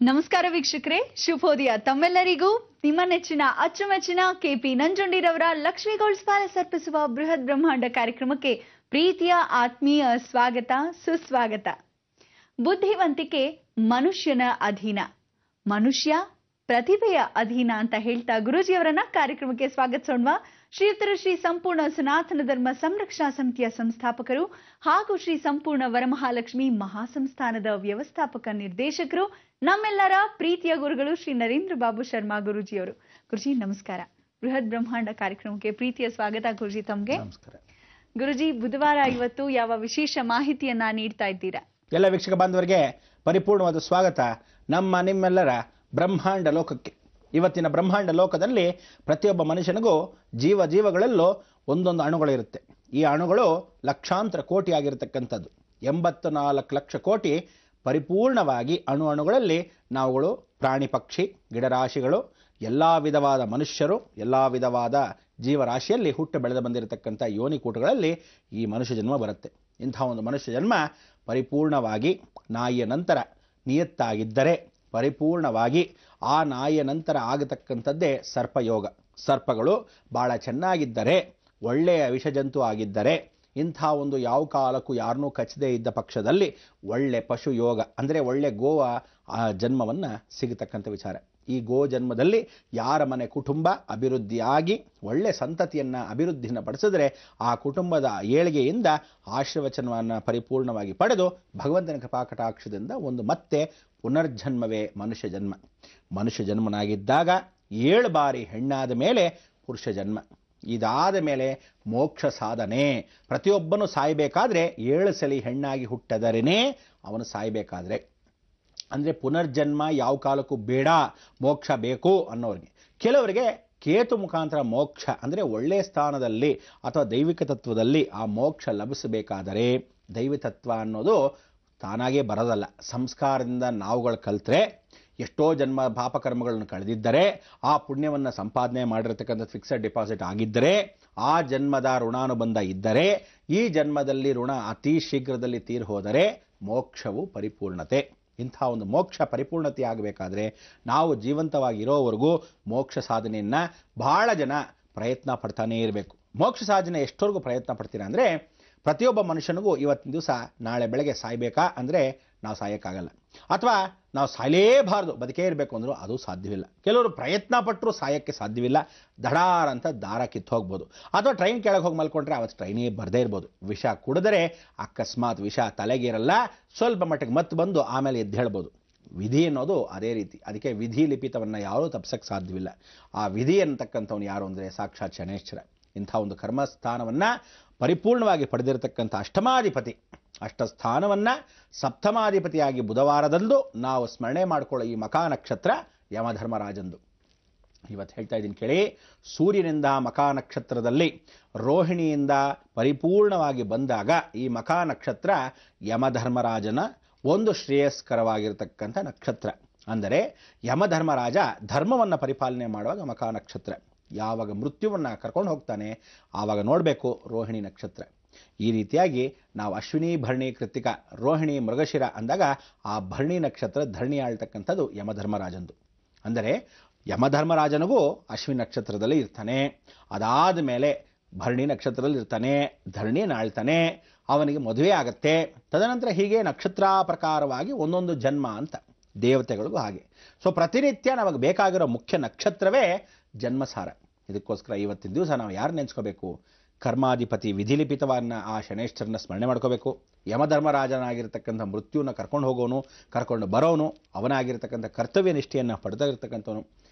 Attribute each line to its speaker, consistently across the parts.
Speaker 1: ನಮಸ್ಕಾರ ವೀಕ್ಷಕರೇ, ಶುಭೋದಯ ತಮ್ಮೆಲ್ಲರಿಗೂ. ನಿಮ್ಮ ನೆಚ್ಚಿನ ಅಚ್ಚುಮೆಚ್ಚಿನ ಕೆಪಿ ನಂಜುಂಡಿರವರ ಲಕ್ಷ್ಮೀ ಗೋಲ್ಡ್ಸ್ ಪ್ಯಾಲೇಸ್ ಅರ್ಪಿಸುವ ಬೃಹತ್ ಬ್ರಹ್ಮಾಂಡ ಕಾರ್ಯಕ್ರಮಕ್ಕೆ ಪ್ರೀತಿಯ ಆತ್ಮೀಯ ಸ್ವಾಗತ, ಸುಸ್ವಾಗತ. ಬುದ್ಧಿವಂತಿಕೆ ಮನುಷ್ಯನ ಅಧೀನ, ಮನುಷ್ಯ ಪ್ರತಿಭೆಯ ಅಧೀನ ಅಂತ ಹೇಳ್ತಾ ಗುರೂಜಿಯವರನ್ನ ಕಾರ್ಯಕ್ರಮಕ್ಕೆ ಸ್ವಾಗತಿಸೋಣ. ಶ್ರೀಯುತರು ಶ್ರೀ ಸಂಪೂರ್ಣ ಸನಾತನ ಧರ್ಮ ಸಂರಕ್ಷಣಾ ಸಮಿತಿಯ ಸಂಸ್ಥಾಪಕರು ಹಾಗೂ ಶ್ರೀ ಸಂಪೂರ್ಣ ವರಮಹಾಲಕ್ಷ್ಮಿ ಮಹಾಸಂಸ್ಥಾನದ ವ್ಯವಸ್ಥಾಪಕ ನಿರ್ದೇಶಕರು, ನಮ್ಮೆಲ್ಲರ ಪ್ರೀತಿಯ ಗುರುಗಳು ಶ್ರೀ ನರೇಂದ್ರ ಬಾಬು ಶರ್ಮಾ ಗುರೂಜಿಯವರು. ಗುರುಜಿ ನಮಸ್ಕಾರ. ಬೃಹತ್ ಬ್ರಹ್ಮಾಂಡ ಕಾರ್ಯಕ್ರಮಕ್ಕೆ ಪ್ರೀತಿಯ ಸ್ವಾಗತ ಗುರುಜಿ ತಮ್ಗೆ.
Speaker 2: ನಮಸ್ಕಾರ
Speaker 1: ಗುರುಜಿ, ಬುಧವಾರ ಇವತ್ತು ಯಾವ ವಿಶೇಷ ಮಾಹಿತಿಯನ್ನ ನೀಡ್ತಾ ಇದ್ದೀರಾ?
Speaker 2: ಎಲ್ಲ ವೀಕ್ಷಕ ಬಾಂಧವರಿಗೆ ಪರಿಪೂರ್ಣವಾದ ಸ್ವಾಗತ ನಿಮ್ಮೆಲ್ಲರ ಬ್ರಹ್ಮಾಂಡ ಲೋಕಕ್ಕೆ. ಇವತ್ತಿನ ಬ್ರಹ್ಮಾಂಡ ಲೋಕದಲ್ಲಿ ಪ್ರತಿಯೊಬ್ಬ ಮನುಷ್ಯನಿಗೂ ಜೀವಗಳಲ್ಲೂ ಒಂದೊಂದು ಅಣುಗಳಿರುತ್ತೆ. ಈ ಅಣುಗಳು ಲಕ್ಷಾಂತರ ಕೋಟಿ ಆಗಿರತಕ್ಕಂಥದ್ದು. 84 ಲಕ್ಷ ಕೋಟಿ ಪರಿಪೂರ್ಣವಾಗಿ ಅಣುಗಳಲ್ಲಿ ನಾವುಗಳು ಪ್ರಾಣಿ ಪಕ್ಷಿ ಗಿಡರಾಶಿಗಳು ಎಲ್ಲ ವಿಧವಾದ ಮನುಷ್ಯರು ಎಲ್ಲ ವಿಧವಾದ ಜೀವರಾಶಿಯಲ್ಲಿ ಹುಟ್ಟು ಬೆಳೆದು ಬಂದಿರತಕ್ಕಂಥ ಯೋನಿಕೂಟಗಳಲ್ಲಿ ಈ ಮನುಷ್ಯ ಜನ್ಮ ಬರುತ್ತೆ. ಇಂತಹ ಒಂದು ಮನುಷ್ಯ ಜನ್ಮ ಪರಿಪೂರ್ಣವಾಗಿ ನಾಯಿಯ ನಂತರ ನಿಯತ್ತಾಗಿದ್ದರೆ, ಪರಿಪೂರ್ಣವಾಗಿ ಆ ನಾಯಿಯ ನಂತರ ಆಗತಕ್ಕಂಥದ್ದೇ ಸರ್ಪಯೋಗ. ಸರ್ಪಗಳು ಬಹಳ ಚೆನ್ನಾಗಿದ್ದರೆ, ಒಳ್ಳೆಯ ವಿಷಜಂತು ಆಗಿದ್ದರೆ, ಇಂಥ ಒಂದು ಯಾವ ಕಾಲಕ್ಕೂ ಯಾರನ್ನೂ ಕಚ್ಚದೇ ಇದ್ದ ಪಕ್ಷದಲ್ಲಿ ಒಳ್ಳೆ ಪಶು ಯೋಗ ಅಂದರೆ ಒಳ್ಳೆ ಗೋವ ಆ ಜನ್ಮವನ್ನು ಸಿಗತಕ್ಕಂಥ ವಿಚಾರ. ಈ ಗೋ ಜನ್ಮದಲ್ಲಿ ಯಾರ ಮನೆ ಕುಟುಂಬ ಅಭಿವೃದ್ಧಿಯಾಗಿ ಒಳ್ಳೆ ಸಂತತಿಯನ್ನು ಅಭಿವೃದ್ಧಿಯನ್ನು ಪಡಿಸಿದ್ರೆ ಆ ಕುಟುಂಬದ ಏಳಿಗೆಯಿಂದ ಆಶೀರ್ವಚನವನ್ನು ಪರಿಪೂರ್ಣವಾಗಿ ಪಡೆದು ಭಗವಂತನ ಕೃಪಾಕಟಾಕ್ಷದಿಂದ ಒಂದು ಮತ್ತೆ ಪುನರ್ಜನ್ಮವೇ ಮನುಷ್ಯ ಜನ್ಮ. ಮನುಷ್ಯ ಜನ್ಮನಾಗಿದ್ದಾಗ 7 ಬಾರಿ ಹೆಣ್ಣಾದ ಮೇಲೆ ಪುರುಷ ಜನ್ಮ. ಇದಾದ ಮೇಲೆ ಮೋಕ್ಷ ಸಾಧನೆ. ಪ್ರತಿಯೊಬ್ಬನು ಸಾಯಬೇಕಾದ್ರೆ 7 ಸಲ ಹೆಣ್ಣಾಗಿ ಹುಟ್ಟದರೇನೆ ಅವನು ಸಾಯಬೇಕಾದ್ರೆ. ಅಂದರೆ ಪುನರ್ಜನ್ಮ ಯಾವ ಕಾಲಕ್ಕೂ ಬೇಡ, ಮೋಕ್ಷ ಬೇಕು ಅನ್ನೋರಿಗೆ. ಕೆಲವರಿಗೆ ಕೇತು ಮುಖಾಂತರ ಮೋಕ್ಷ ಅಂದರೆ ಒಳ್ಳೆಯ ಸ್ಥಾನದಲ್ಲಿ ಅಥವಾ ದೈವಿಕ ತತ್ವದಲ್ಲಿ ಆ ಮೋಕ್ಷ ಲಭಿಸಬೇಕಾದರೆ, ದೈವತತ್ವ ಅನ್ನೋದು ತಾನಾಗೇ ಬರೋದಲ್ಲ. ಸಂಸ್ಕಾರದಿಂದ ನಾವುಗಳು ಕಲ್ತ್ರೆ, ಎಷ್ಟೋ ಜನ್ಮ ಪಾಪಕರ್ಮಗಳನ್ನು ಕಳೆದಿದ್ದರೆ, ಆ ಪುಣ್ಯವನ್ನು ಸಂಪಾದನೆ ಮಾಡಿರತಕ್ಕಂಥ ಫಿಕ್ಸೆಡ್ ಡಿಪಾಸಿಟ್ ಆಗಿದ್ದರೆ, ಆ ಜನ್ಮದ ಋಣಾನುಬಂಧ ಇದ್ದರೆ, ಈ ಜನ್ಮದಲ್ಲಿ ಋಣ ಅತಿ ಶೀಘ್ರದಲ್ಲಿ ತೀರಿ ಹೋದರೆ ಮೋಕ್ಷವು ಪರಿಪೂರ್ಣತೆ. ಇಂಥ ಒಂದು ಮೋಕ್ಷ ಪರಿಪೂರ್ಣತೆ ಆಗಬೇಕಾದ್ರೆ ನಾವು ಜೀವಂತವಾಗಿರೋವರೆಗೂ ಮೋಕ್ಷ ಸಾಧನೆಯನ್ನು ಬಹಳ ಜನ ಪ್ರಯತ್ನ ಪಡ್ತಾನೇ ಇರಬೇಕು. ಮೋಕ್ಷ ಸಾಧನೆ ಎಷ್ಟವರೆಗೂ ಪ್ರಯತ್ನ ಪಡ್ತೀರಾ ಅಂದರೆ, ಪ್ರತಿಯೊಬ್ಬ ಮನುಷ್ಯನಿಗೂ ಇವತ್ತಿನ ದಿವಸ ನಾಳೆ ಬೆಳಗ್ಗೆ ಸಾಯಬೇಕಾ ಅಂದರೆ ನಾವು ಸಾಯೋಕ್ಕಾಗಲ್ಲ, ಅಥವಾ ನಾವು ಸಾಯಲೇಬಾರ್ದು ಬದುಕೇ ಇರಬೇಕು ಅಂದರೂ ಅದು ಸಾಧ್ಯವಿಲ್ಲ. ಕೆಲವರು ಪ್ರಯತ್ನ ಪಟ್ಟರು ಸಾಯಕ್ಕೆ ಸಾಧ್ಯವಿಲ್ಲ. ದಡಾರ ಅಂತ ದಾರ ಕಿತ್ತು ಹೋಗ್ಬೋದು, ಅಥವಾ ಟ್ರೈನ್ ಕೆಳಗೆ ಹೋಗಿ ಮಲ್ಕೊಂಡ್ರೆ ಅವತ್ತು ಟ್ರೈನೇ ಬರದೇ ಇರ್ಬೋದು. ವಿಷ ಕುಡಿದರೆ ಅಕಸ್ಮಾತ್ ವಿಷ ತಲೆಗೇರಲ್ಲ, ಸ್ವಲ್ಪ ಮಟ್ಟಿಗೆ ಮತ್ತೆ ಬಂದು ಆಮೇಲೆ ಎದ್ದು ಹೇಳ್ಬೋದು. ವಿಧಿ ಅನ್ನೋದು ಅದೇ ರೀತಿ. ಅದಕ್ಕೆ ವಿಧಿ ಲಿಪಿತವನ್ನು ಯಾರೂ ತಪ್ಪಿಸಕ್ಕೆ ಸಾಧ್ಯವಿಲ್ಲ. ಆ ವಿಧಿ ಅನ್ನತಕ್ಕಂಥವ್ನು ಯಾರು ಅಂದರೆ ಸಾಕ್ಷಾತ್ ಶನೇಶ್ವರ. ಇಂಥ ಒಂದು ಕರ್ಮಸ್ಥಾನವನ್ನು ಪರಿಪೂರ್ಣವಾಗಿ ಪಡೆದಿರತಕ್ಕಂಥ ಅಷ್ಟಮಾಧಿಪತಿ, ಅಷ್ಟಸ್ಥಾನವನ್ನು ಸಪ್ತಮಾಧಿಪತಿಯಾಗಿ ಬುಧವಾರದಂದು ನಾವು ಸ್ಮರಣೆ ಮಾಡಿಕೊಳ್ಳೋ ಈ ಮಖಾ ನಕ್ಷತ್ರ ಯಮಧರ್ಮರಾಜಂದು. ಇವತ್ತು ಹೇಳ್ತಾ ಇದ್ದೀನಿ ಕೇಳಿ. ಸೂರ್ಯನಿಂದ ಮಖಾ ನಕ್ಷತ್ರದಲ್ಲಿ ರೋಹಿಣಿಯಿಂದ ಪರಿಪೂರ್ಣವಾಗಿ ಬಂದಾಗ ಈ ಮಖಾ ನಕ್ಷತ್ರ ಯಮಧರ್ಮರಾಜನ ಒಂದು ಶ್ರೇಯಸ್ಕರವಾಗಿರತಕ್ಕಂಥ ನಕ್ಷತ್ರ. ಅಂದರೆ ಯಮಧರ್ಮರಾಜ ಧರ್ಮವನ್ನು ಪರಿಪಾಲನೆ ಮಾಡುವಾಗ ಮಖಾ ನಕ್ಷತ್ರ. ಯಾವಾಗ ಮೃತ್ಯುವನ್ನು ಕರ್ಕೊಂಡು ಹೋಗ್ತಾನೆ ಆವಾಗ ನೋಡಬೇಕು ರೋಹಿಣಿ ನಕ್ಷತ್ರ. ಈ ರೀತಿಯಾಗಿ ನಾವು ಅಶ್ವಿನಿ ಭರಣಿ ಕೃತ್ತಿಕ ರೋಹಿಣಿ ಮೃಗಶಿರ ಅಂದಾಗ ಆ ಭರಣಿ ನಕ್ಷತ್ರ ಧರಣಿ ಆಳ್ತಕ್ಕಂಥದ್ದು ಯಮಧರ್ಮರಾಜಂದು. ಅಂದರೆ ಯಮಧರ್ಮರಾಜನಿಗೂ ಅಶ್ವಿನಿ ನಕ್ಷತ್ರದಲ್ಲಿ ಇರ್ತಾನೆ, ಅದಾದ ಮೇಲೆ ಭರಣಿ ನಕ್ಷತ್ರದಲ್ಲಿ ಇರ್ತಾನೆ, ಧರಣಿಯನ್ನು ಆಳ್ತಾನೆ, ಅವನಿಗೆ ಮದುವೆ ಆಗತ್ತೆ. ತದನಂತರ ಹೀಗೆ ನಕ್ಷತ್ರ ಪ್ರಕಾರವಾಗಿ ಒಂದೊಂದು ಜನ್ಮ ಅಂತ ದೇವತೆಗಳಿಗೂ ಹಾಗೆ. ಸೊ ಪ್ರತಿನಿತ್ಯ ನಮಗೆ ಬೇಕಾಗಿರೋ ಮುಖ್ಯ ನಕ್ಷತ್ರವೇ ಜನ್ಮಸಾರ. ಇದಕ್ಕೋಸ್ಕರ ಇವತ್ತಿನ ದಿವಸ ನಾವು ಯಾರು ನೆನೆಸ್ಕೋಬೇಕು? ಕರ್ಮಾಧಿಪತಿ ವಿಧಿಲಿಪಿತವನ್ನು ಆ ಶನೇಶ್ವರನ ಸ್ಮರಣೆ ಮಾಡ್ಕೋಬೇಕು. ಯಮಧರ್ಮರಾಜನಾಗಿರ್ತಕ್ಕಂಥ ಮೃತ್ಯುವನ್ನು ಕರ್ಕೊಂಡು ಹೋಗೋನು, ಕರ್ಕೊಂಡು ಬರೋನು, ಅವನಾಗಿರ್ತಕ್ಕಂಥ ಕರ್ತವ್ಯ ನಿಷ್ಠೆಯನ್ನು ಪಡೆದಿರ್ತಕ್ಕಂಥವನು.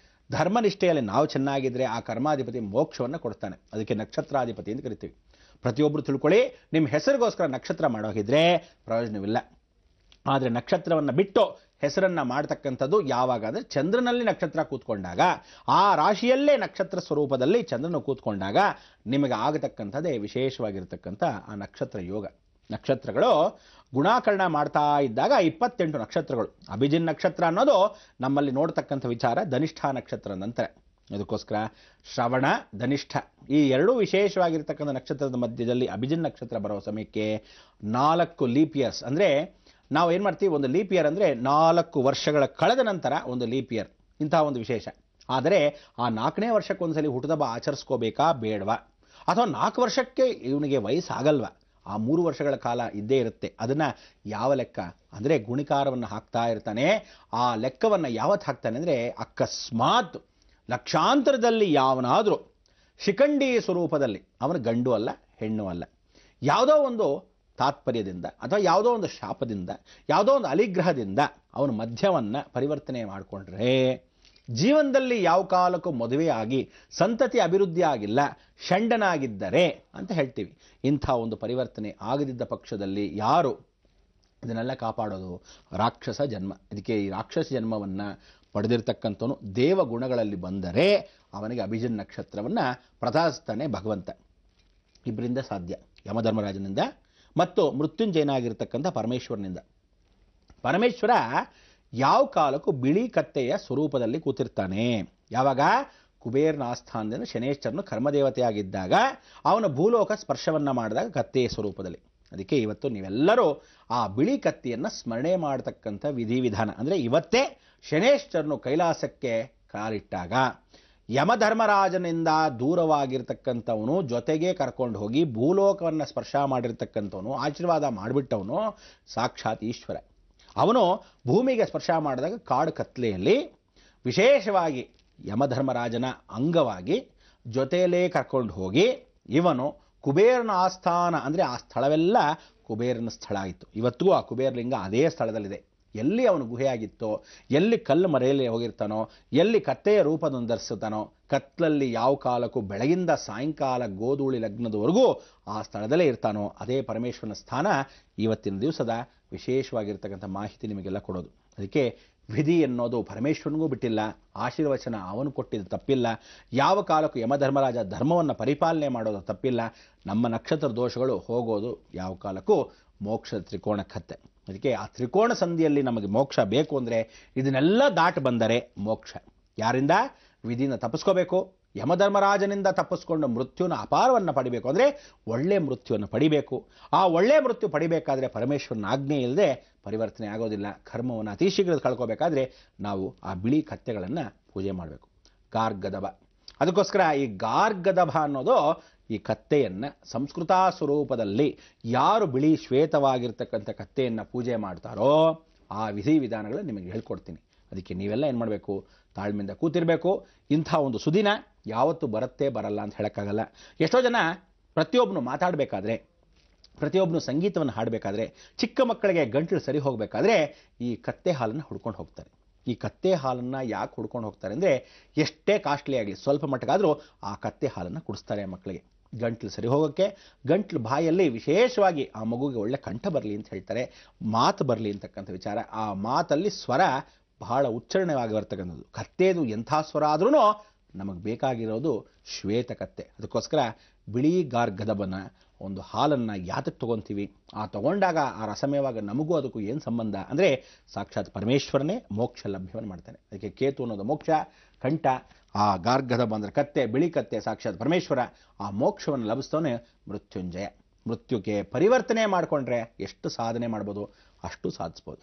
Speaker 2: ಧರ್ಮನಿಷ್ಠೆಯಲ್ಲಿ ನಾವು ಚೆನ್ನಾಗಿದ್ದರೆ ಆ ಕರ್ಮಾಧಿಪತಿ ಮೋಕ್ಷವನ್ನು ಕೊಡ್ತಾನೆ. ಅದಕ್ಕೆ ನಕ್ಷತ್ರಾಧಿಪತಿ ಅಂತ ಕರಿತೀವಿ. ಪ್ರತಿಯೊಬ್ಬರು ತಿಳ್ಕೊಳ್ಳಿ, ನಿಮ್ಮ ಹೆಸರಿಗೋಸ್ಕರ ನಕ್ಷತ್ರ ಮಾಡೋಗಿದ್ರೆ ಪ್ರಯೋಜನವಿಲ್ಲ. ಆದರೆ ನಕ್ಷತ್ರವನ್ನು ಬಿಟ್ಟು ಹೆಸರನ್ನು ಮಾಡ್ತಕ್ಕಂಥದ್ದು ಯಾವಾಗ ಅಂದರೆ ಚಂದ್ರನಲ್ಲಿ ನಕ್ಷತ್ರ ಕೂತ್ಕೊಂಡಾಗ, ಆ ರಾಶಿಯಲ್ಲೇ ನಕ್ಷತ್ರ ಸ್ವರೂಪದಲ್ಲಿ ಚಂದ್ರನ ಕೂತ್ಕೊಂಡಾಗ ನಿಮಗೆ ಆಗತಕ್ಕಂಥದ್ದೇ ವಿಶೇಷವಾಗಿರ್ತಕ್ಕಂಥ ಆ ನಕ್ಷತ್ರ ಯೋಗ. ನಕ್ಷತ್ರಗಳು ಗುಣಾಕರಣ ಮಾಡ್ತಾ ಇದ್ದಾಗ 28 ನಕ್ಷತ್ರಗಳು. ಅಭಿಜಿನ್ ನಕ್ಷತ್ರ ಅನ್ನೋದು ನಮ್ಮಲ್ಲಿ ನೋಡ್ತಕ್ಕಂಥ ವಿಚಾರ ಧನಿಷ್ಠ ನಕ್ಷತ್ರ ನಂತರ. ಅದಕ್ಕೋಸ್ಕರ ಶ್ರವಣ ಧನಿಷ್ಠ ಈ ಎರಡೂ ವಿಶೇಷವಾಗಿರ್ತಕ್ಕಂಥ ನಕ್ಷತ್ರದ ಮಧ್ಯದಲ್ಲಿ ಅಭಿಜಿನ್ ನಕ್ಷತ್ರ ಬರೋ ಸಮಯಕ್ಕೆ 4 ಲೀಪ್ ಇಯರ್ಸ್ ಅಂದರೆ ನಾವು ಏನು ಮಾಡ್ತೀವಿ, ಒಂದು ಲೀಪ್ ಇಯರ್ ಅಂದರೆ 4 ವರ್ಷಗಳ ಕಳೆದ ನಂತರ ಒಂದು ಲೀಪ್ ಇಯರ್, ಇಂತಹ ಒಂದು ವಿಶೇಷ. ಆದರೆ ಆ 4ನೇ ವರ್ಷಕ್ಕೊಂದ್ಸಲಿ ಹುಟ್ಟುಹಬ್ಬ ಆಚರಿಸ್ಕೋಬೇಕಾ ಬೇಡವಾ, ಅಥವಾ 4 ವರ್ಷಕ್ಕೆ ಇವನಿಗೆ ವಯಸ್ಸಾಗಲ್ವಾ, ಆ 3 ವರ್ಷಗಳ ಕಾಲ ಇದ್ದೇ ಇರುತ್ತೆ. ಅದನ್ನು ಯಾವ ಲೆಕ್ಕ ಅಂದರೆ ಗುಣಿಕಾರವನ್ನು ಹಾಕ್ತಾ ಇರ್ತಾನೆ. ಆ ಲೆಕ್ಕವನ್ನು ಯಾವತ್ತು ಹಾಕ್ತಾನೆ ಅಂದರೆ, ಅಕಸ್ಮಾತ್ ಲಕ್ಷಾಂತರದಲ್ಲಿ ಯಾವನಾದರೂ ಶಿಖಂಡಿ ಸ್ವರೂಪದಲ್ಲಿ, ಅವನು ಗಂಡು ಅಲ್ಲ ಹೆಣ್ಣು ಅಲ್ಲ, ಯಾವುದೋ ಒಂದು ತಾತ್ಪರ್ಯದಿಂದ ಅಥವಾ ಯಾವುದೋ ಒಂದು ಶಾಪದಿಂದ ಯಾವುದೋ ಒಂದು ಅಲಿಗ್ರಹದಿಂದ ಅವನು ಮಧ್ಯವನ್ನು ಪರಿವರ್ತನೆ ಮಾಡಿಕೊಂಡ್ರೆ, ಜೀವನದಲ್ಲಿ ಯಾವ ಕಾಲಕ್ಕೂ ಮದುವೆಯಾಗಿ ಸಂತತಿ ಅಭಿವೃದ್ಧಿ ಆಗಿಲ್ಲ, ಷಂಡನಾಗಿದ್ದರೆ ಅಂತ ಹೇಳ್ತೀವಿ. ಇಂಥ ಒಂದು ಪರಿವರ್ತನೆ ಆಗದಿದ್ದ ಪಕ್ಷದಲ್ಲಿ ಯಾರು ಇದನ್ನೆಲ್ಲ ಕಾಪಾಡೋದು? ರಾಕ್ಷಸ ಜನ್ಮ. ಇದಕ್ಕೆ ಈ ರಾಕ್ಷಸ ಜನ್ಮವನ್ನು ಪಡೆದಿರ್ತಕ್ಕಂಥವನು ದೇವ ಗುಣಗಳಲ್ಲಿ ಬಂದರೆ ಅವನಿಗೆ ಅಭಿಜಿನ್ ನಕ್ಷತ್ರವನ್ನು ಪ್ರಸಾದಿಸ್ತಾನೆ ಭಗವಂತ. ಇಬ್ಬರಿಂದ ಸಾಧ್ಯ, ಯಮಧರ್ಮರಾಜನಿಂದ ಮತ್ತು ಮೃತ್ಯುಂಜಯನಾಗಿರ್ತಕ್ಕಂಥ ಪರಮೇಶ್ವರನಿಂದ. ಪರಮೇಶ್ವರ ಯಾವ ಕಾಲಕ್ಕೂ ಬಿಳಿ ಕತ್ತೆಯ ಸ್ವರೂಪದಲ್ಲಿ ಕೂತಿರ್ತಾನೆ. ಯಾವಾಗ? ಕುಬೇರನ ಆಸ್ಥಾನದಿಂದ ಶನೇಶ್ವರನು ಕರ್ಮದೇವತೆಯಾಗಿದ್ದಾಗ ಅವನ ಭೂಲೋಕ ಸ್ಪರ್ಶವನ್ನು ಮಾಡಿದಾಗ ಕತ್ತೆಯ ಸ್ವರೂಪದಲ್ಲಿ. ಅದಕ್ಕೆ ಇವತ್ತು ನೀವೆಲ್ಲರೂ ಆ ಬಿಳಿ ಕತ್ತಿಯನ್ನು ಸ್ಮರಣೆ ಮಾಡತಕ್ಕಂಥ ವಿಧಿವಿಧಾನ ಅಂದರೆ, ಇವತ್ತೇ ಶನೇಶ್ವರನು ಕೈಲಾಸಕ್ಕೆ ಕಾಲಿಟ್ಟಾಗ ಯಮಧರ್ಮರಾಜನಿಂದ ದೂರವಾಗಿರ್ತಕ್ಕಂಥವನು ಜೊತೆಗೆ ಕರ್ಕೊಂಡು ಹೋಗಿ ಭೂಲೋಕವನ್ನು ಸ್ಪರ್ಶ ಮಾಡಿರ್ತಕ್ಕಂಥವನು, ಆಶೀರ್ವಾದ ಮಾಡಿಬಿಟ್ಟವನು ಸಾಕ್ಷಾತ್ ಈಶ್ವರ. ಅವನು ಭೂಮಿಗೆ ಸ್ಪರ್ಶ ಮಾಡಿದಾಗ ಕಾಡು ಕತ್ಲೆಯಲ್ಲಿ ವಿಶೇಷವಾಗಿ ಯಮಧರ್ಮರಾಜನ ಅಂಗವಾಗಿ ಜೊತೆಯಲ್ಲೇ ಕರ್ಕೊಂಡು ಹೋಗಿ ಇವನು ಕುಬೇರನ ಆಸ್ಥಾನ ಅಂದರೆ ಆ ಸ್ಥಳವೆಲ್ಲ ಕುಬೇರನ ಸ್ಥಳ ಆಯಿತು. ಇವತ್ತಿಗೂ ಆ ಕುಬೇರಲಿಂಗ ಅದೇ ಸ್ಥಳದಲ್ಲಿದೆ. ಎಲ್ಲಿ ಅವನು ಗುಹೆಯಾಗಿತ್ತೋ, ಎಲ್ಲಿ ಕಲ್ಲು ಮರೆಯಲ್ಲಿ ಹೋಗಿರ್ತಾನೋ, ಎಲ್ಲಿ ಕತ್ತೆಯ ರೂಪವನ್ನು ಧರಿಸ್ತಾನೋ, ಕತ್ಲಲ್ಲಿ ಯಾವ ಕಾಲಕ್ಕೂ ಬೆಳಗಿಂದ ಸಾಯಂಕಾಲ ಗೋಧೂಳಿ ಲಗ್ನದವರೆಗೂ ಆ ಸ್ಥಳದಲ್ಲೇ ಇರ್ತಾನೋ, ಅದೇ ಪರಮೇಶ್ವರನ ಸ್ಥಾನ. ಇವತ್ತಿನ ದಿವಸದ ವಿಶೇಷವಾಗಿರ್ತಕ್ಕಂಥ ಮಾಹಿತಿ ನಿಮಗೆಲ್ಲ ಕೊಡೋದು. ಅದಕ್ಕೆ ವಿಧಿ ಎನ್ನೋದು ಪರಮೇಶ್ವರನಿಗೂ ಬಿಟ್ಟಿಲ್ಲ, ಆಶೀರ್ವಚನ ಅವನು ಕೊಟ್ಟಿದ್ದು ತಪ್ಪಿಲ್ಲ. ಯಾವ ಕಾಲಕ್ಕೂ ಯಮಧರ್ಮರಾಜ ಧರ್ಮವನ್ನು ಪರಿಪಾಲನೆ ಮಾಡೋದು ತಪ್ಪಿಲ್ಲ. ನಮ್ಮ ನಕ್ಷತ್ರ ದೋಷಗಳು ಹೋಗೋದು ಯಾವ ಕಾಲಕ್ಕೂ ಮೋಕ್ಷದ ತ್ರಿಕೋಣ ಕತ್ತೆ. ಅದಕ್ಕೆ ಆ ತ್ರಿಕೋಣ ಸಂಧಿಯಲ್ಲಿ ನಮಗೆ ಮೋಕ್ಷ ಬೇಕು ಅಂದರೆ ಇದನ್ನೆಲ್ಲ ದಾಟಿ ಬಂದರೆ ಮೋಕ್ಷ. ಯಾರಿಂದ? ವಿಧಿನ ತಪ್ಪಿಸ್ಕೋಬೇಕು. ಯಮಧರ್ಮರಾಜನಿಂದ ತಪ್ಪಿಸ್ಕೊಂಡು ಮೃತ್ಯುನ ಅಪಾರವನ್ನು ಪಡಿಬೇಕು ಅಂದರೆ ಒಳ್ಳೆ ಮೃತ್ಯುವನ್ನು ಪಡಿಬೇಕು. ಆ ಒಳ್ಳೆ ಮೃತ್ಯು ಪಡಿಬೇಕಾದ್ರೆ ಪರಮೇಶ್ವರನ ಆಜ್ಞೆ ಇಲ್ಲದೆ ಪರಿವರ್ತನೆ ಆಗೋದಿಲ್ಲ. ಕರ್ಮವನ್ನು ಅತಿ ಶೀಘ್ರ ಕಳ್ಕೋಬೇಕಾದ್ರೆ ನಾವು ಆ ಬಿಳಿ ಕತ್ತೆಗಳನ್ನು ಪೂಜೆ ಮಾಡಬೇಕು. ಗಾರ್ಗದಭ, ಅದಕ್ಕೋಸ್ಕರ ಈ ಗಾರ್ಗದಭ ಅನ್ನೋದು ಈ ಕತ್ತೆಯನ್ನು ಸಂಸ್ಕೃತ ಸ್ವರೂಪದಲ್ಲಿ ಯಾರು ಬಿಳಿ ಶ್ವೇತವಾಗಿರ್ತಕ್ಕಂಥ ಕತ್ತೆಯನ್ನು ಪೂಜೆ ಮಾಡ್ತಾರೋ ಆ ವಿಧಿವಿಧಾನಗಳು ನಿಮಗೆ ಹೇಳ್ಕೊಡ್ತೀನಿ. ಅದಕ್ಕೆ ನೀವೆಲ್ಲ ಏನು ಮಾಡಬೇಕು? ತಾಳ್ಮೆಯಿಂದ ಕೂತಿರಬೇಕು. ಇಂಥ ಒಂದು ಸುದಿನ ಯಾವತ್ತೂ ಬರುತ್ತೆ ಬರಲ್ಲ ಅಂತ ಹೇಳೋಕ್ಕಾಗಲ್ಲ. ಎಷ್ಟೋ ಜನ ಪ್ರತಿಯೊಬ್ಬನು ಮಾತಾಡಬೇಕಾದ್ರೆ, ಪ್ರತಿಯೊಬ್ಬನು ಸಂಗೀತವನ್ನು ಹಾಡಬೇಕಾದ್ರೆ, ಚಿಕ್ಕ ಮಕ್ಕಳಿಗೆ ಗಂಟಲು ಸರಿ ಹೋಗಬೇಕಾದ್ರೆ ಈ ಕತ್ತೆ ಹಾಲನ್ನು ಹುಡ್ಕೊಂಡು ಹೋಗ್ತಾರೆ. ಈ ಕತ್ತೆ ಹಾಲನ್ನು ಯಾಕೆ ಹುಡ್ಕೊಂಡು ಹೋಗ್ತಾರೆ ಅಂದರೆ, ಎಷ್ಟೇ ಕಾಸ್ಟ್ಲಿ ಆಗಲಿ ಸ್ವಲ್ಪ ಮಟ್ಟಗಾದರೂ ಆ ಕತ್ತೆ ಹಾಲನ್ನು ಕುಡಿಸ್ತಾರೆ ಮಕ್ಕಳಿಗೆ, ಗಂಟ್ಲು ಸರಿ ಹೋಗೋಕ್ಕೆ. ಗಂಟ್ಲು ಬಾಯಲ್ಲಿ ವಿಶೇಷವಾಗಿ ಆ ಮಗುಗೆ ಒಳ್ಳೆ ಕಂಠ ಬರಲಿ ಅಂತ ಹೇಳ್ತಾರೆ, ಮಾತು ಬರಲಿ ಅಂತಕ್ಕಂಥ ವಿಚಾರ. ಆ ಮಾತಲ್ಲಿ ಸ್ವರ ಬಹಳ ಉಚ್ಚಾರಣೆಯಾಗಿ ಬರ್ತಕ್ಕಂಥದ್ದು. ಕತ್ತೆದು ಎಂಥ ಸ್ವರ ಆದ್ರೂ ನಮಗೆ ಬೇಕಾಗಿರೋದು ಶ್ವೇತ ಕತ್ತೆ. ಅದಕ್ಕೋಸ್ಕರ ಬಿಳಿ ಗಾರ್ಗದಭನ ಒಂದು ಹಾಲನ್ನು ಯಾತಕ್ಕೆ ತೊಗೊತೀವಿ? ಆ ತಗೊಂಡಾಗ ಆ ರಸಮಯವಾಗ ನಮಗೂ ಅದಕ್ಕೂ ಏನು ಸಂಬಂಧ ಅಂದರೆ, ಸಾಕ್ಷಾತ್ ಪರಮೇಶ್ವರನೇ ಮೋಕ್ಷ ಲಭ್ಯವನ್ನು ಮಾಡ್ತಾನೆ. ಅದಕ್ಕೆ ಕೇತು ಅನ್ನೋದು ಮೋಕ್ಷ, ಕಂಠ, ಆ ಗಾರ್ಗದಭ ಅಂದರೆ ಕತ್ತೆ, ಬಿಳಿ ಕತ್ತೆ ಸಾಕ್ಷಾತ್ ಪರಮೇಶ್ವರ. ಆ ಮೋಕ್ಷವನ್ನು ಲಭಿಸ್ತವನೇ ಮೃತ್ಯುಂಜಯ. ಮೃತ್ಯುಗೆ ಪರಿವರ್ತನೆ ಮಾಡಿಕೊಂಡ್ರೆ ಎಷ್ಟು ಸಾಧನೆ ಮಾಡ್ಬೋದು ಅಷ್ಟು ಸಾಧಿಸ್ಬೋದು.